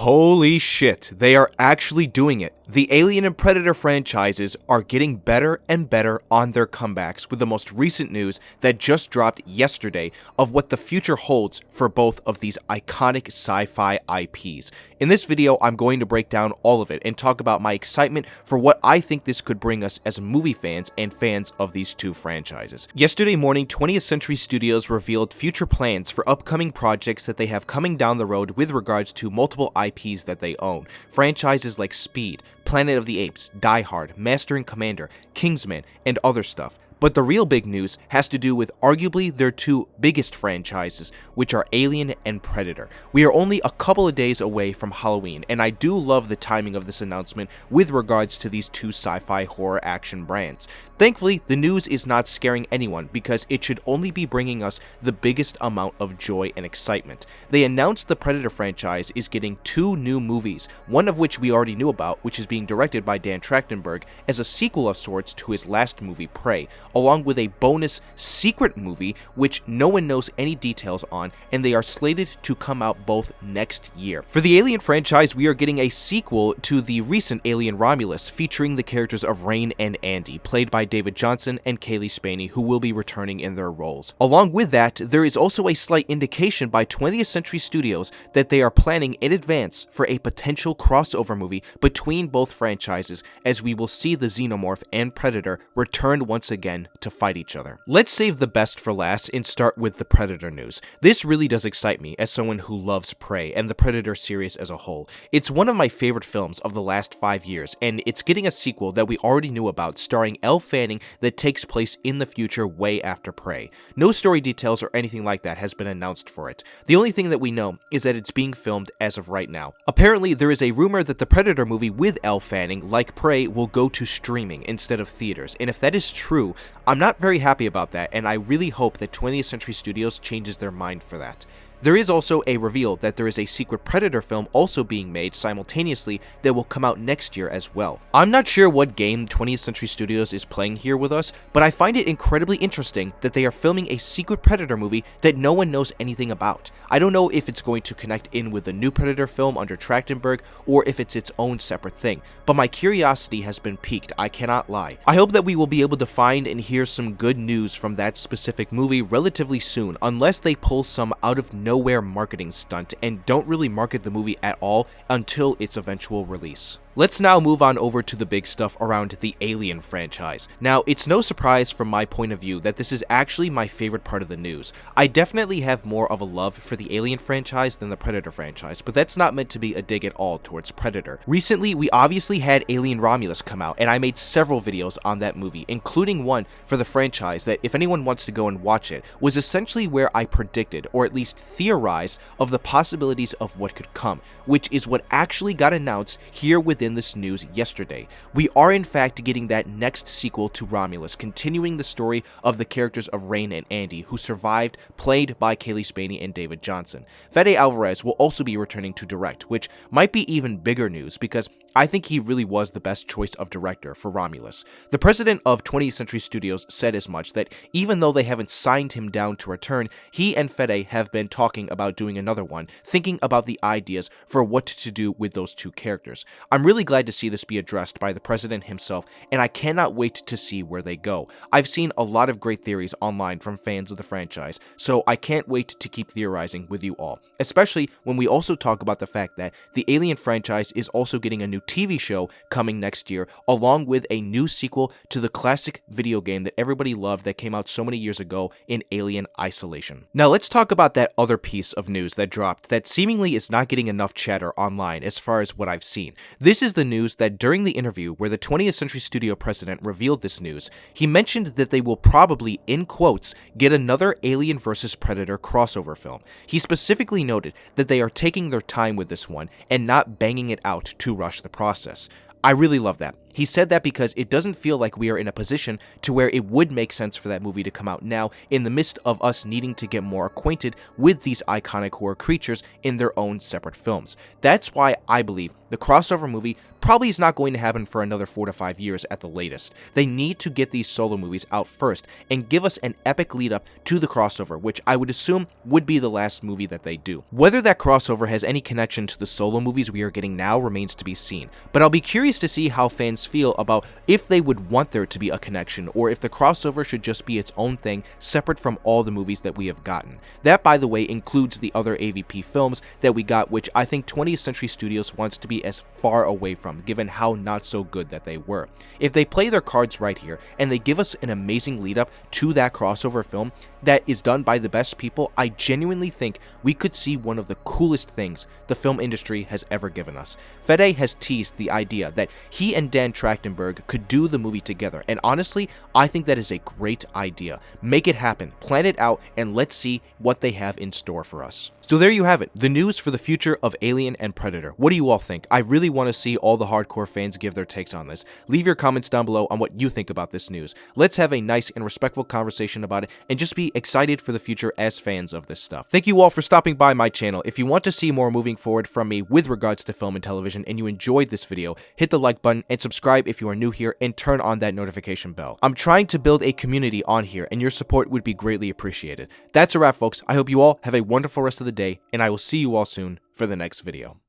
Holy shit, they are actually doing it. The Alien and Predator franchises are getting better and better on their comebacks, with the most recent news that just dropped yesterday of what the future holds for both of these iconic sci-fi IPs. In this video, I'm going to break down all of it and talk about my excitement for what I think this could bring us as movie fans and fans of these two franchises. Yesterday morning, 20th Century Studios revealed future plans for upcoming projects that they have coming down the road with regards to multiple IPs that they own. Franchises like Speed, Planet of the Apes, Die Hard, Master and Commander, Kingsman, and other stuff. But the real big news has to do with arguably their two biggest franchises, which are Alien and Predator. We are only a couple of days away from Halloween, and I do love the timing of this announcement with regards to these two sci-fi horror action brands. Thankfully, the news is not scaring anyone because it should only be bringing us the biggest amount of joy and excitement. They announced the Predator franchise is getting two new movies, one of which we already knew about, which is being directed by Dan Trachtenberg as a sequel of sorts to his last movie, Prey, along with a bonus secret movie which no one knows any details on, and they are slated to come out both next year. For the Alien franchise, we are getting a sequel to the recent Alien Romulus, featuring the characters of Rain and Andy, played by David Johnson and Kaylee Spaney, who will be returning in their roles. Along with that, there is also a slight indication by 20th Century Studios that they are planning in advance for a potential crossover movie between both franchises, as we will see the Xenomorph and Predator return once again to fight each other. Let's save the best for last and start with the Predator news. This really does excite me as someone who loves Prey and the Predator series as a whole. It's one of my favorite films of the last 5 years, and it's getting a sequel that we already knew about, starring Elle Fanning, that takes place in the future way after Prey. No story details or anything like that has been announced for it. The only thing that we know is that it's being filmed as of right now. Apparently, there is a rumor that the Predator movie with Elle Fanning, like Prey, will go to streaming instead of theaters, and if that is true, I'm not very happy about that, and I really hope that 20th Century Studios changes their mind for that. There is also a reveal that there is a secret Predator film also being made simultaneously that will come out next year as well. I'm not sure what game 20th Century Studios is playing here with us, but I find it incredibly interesting that they are filming a secret Predator movie that no one knows anything about. I don't know if it's going to connect in with the new Predator film under Trachtenberg or if it's its own separate thing, but my curiosity has been piqued, I cannot lie. I hope that we will be able to find and hear some good news from that specific movie relatively soon, unless they pull some out of nowhere marketing stunt and don't really market the movie at all until its eventual release. Let's now move on over to the big stuff around the Alien franchise. Now, it's no surprise from my point of view that this is actually my favorite part of the news. I definitely have more of a love for the Alien franchise than the Predator franchise, but that's not meant to be a dig at all towards Predator. Recently, we obviously had Alien Romulus come out, and I made several videos on that movie, including one for the franchise that, if anyone wants to go and watch it, was essentially where I predicted, or at least theorized, of the possibilities of what could come, which is what actually got announced here within this news yesterday. We are in fact getting that next sequel to Romulus, continuing the story of the characters of Rain and Andy, who survived, played by Kaylee Spaney and David Johnson. Fede Álvarez will also be returning to direct, which might be even bigger news because I think he really was the best choice of director for Romulus. The president of 20th Century Studios said as much, that even though they haven't signed him down to return, he and Fede have been talking about doing another one, thinking about the ideas for what to do with those two characters. I'm really glad to see this be addressed by the president himself, and I cannot wait to see where they go. I've seen a lot of great theories online from fans of the franchise, so I can't wait to keep theorizing with you all, especially when we also talk about the fact that the Alien franchise is also getting a new TV show coming next year, along with a new sequel to the classic video game that everybody loved that came out so many years ago in Alien Isolation. Now let's talk about that other piece of news that dropped that seemingly is not getting enough chatter online as far as what I've seen. This is the news that during the interview where the 20th Century Studio president revealed this news, he mentioned that they will probably, in quotes, get another Alien vs. Predator crossover film. He specifically noted that they are taking their time with this one and not banging it out to rush the process. I really love that. He said that because it doesn't feel like we are in a position to where it would make sense for that movie to come out now in the midst of us needing to get more acquainted with these iconic horror creatures in their own separate films. That's why I believe the crossover movie probably is not going to happen for another 4 to 5 years at the latest. They need to get these solo movies out first and give us an epic lead up to the crossover, which I would assume would be the last movie that they do. Whether that crossover has any connection to the solo movies we are getting now remains to be seen, but I'll be curious to see how fans feel about if they would want there to be a connection or if the crossover should just be its own thing separate from all the movies that we have gotten. That, by the way, includes the other AVP films that we got, which I think 20th Century Studios wants to be as far away from, given how not so good that they were. If they play their cards right here and they give us an amazing lead up to that crossover film that is done by the best people, I genuinely think we could see one of the coolest things the film industry has ever given us. Fede has teased the idea that he and Dan Trachtenberg could do the movie together, and honestly, I think that is a great idea. Make it happen, plan it out, and let's see what they have in store for us. So there you have it, the news for the future of Alien and Predator. What do you all think? I really want to see all the hardcore fans give their takes on this. Leave your comments down below on what you think about this news. Let's have a nice and respectful conversation about it and just be excited for the future as fans of this stuff. Thank you all for stopping by my channel. If you want to see more moving forward from me with regards to film and television and you enjoyed this video, hit the like button and subscribe if you are new here and turn on that notification bell. I'm trying to build a community on here and your support would be greatly appreciated. That's a wrap, folks. I hope you all have a wonderful rest of the day, and I will see you all soon for the next video.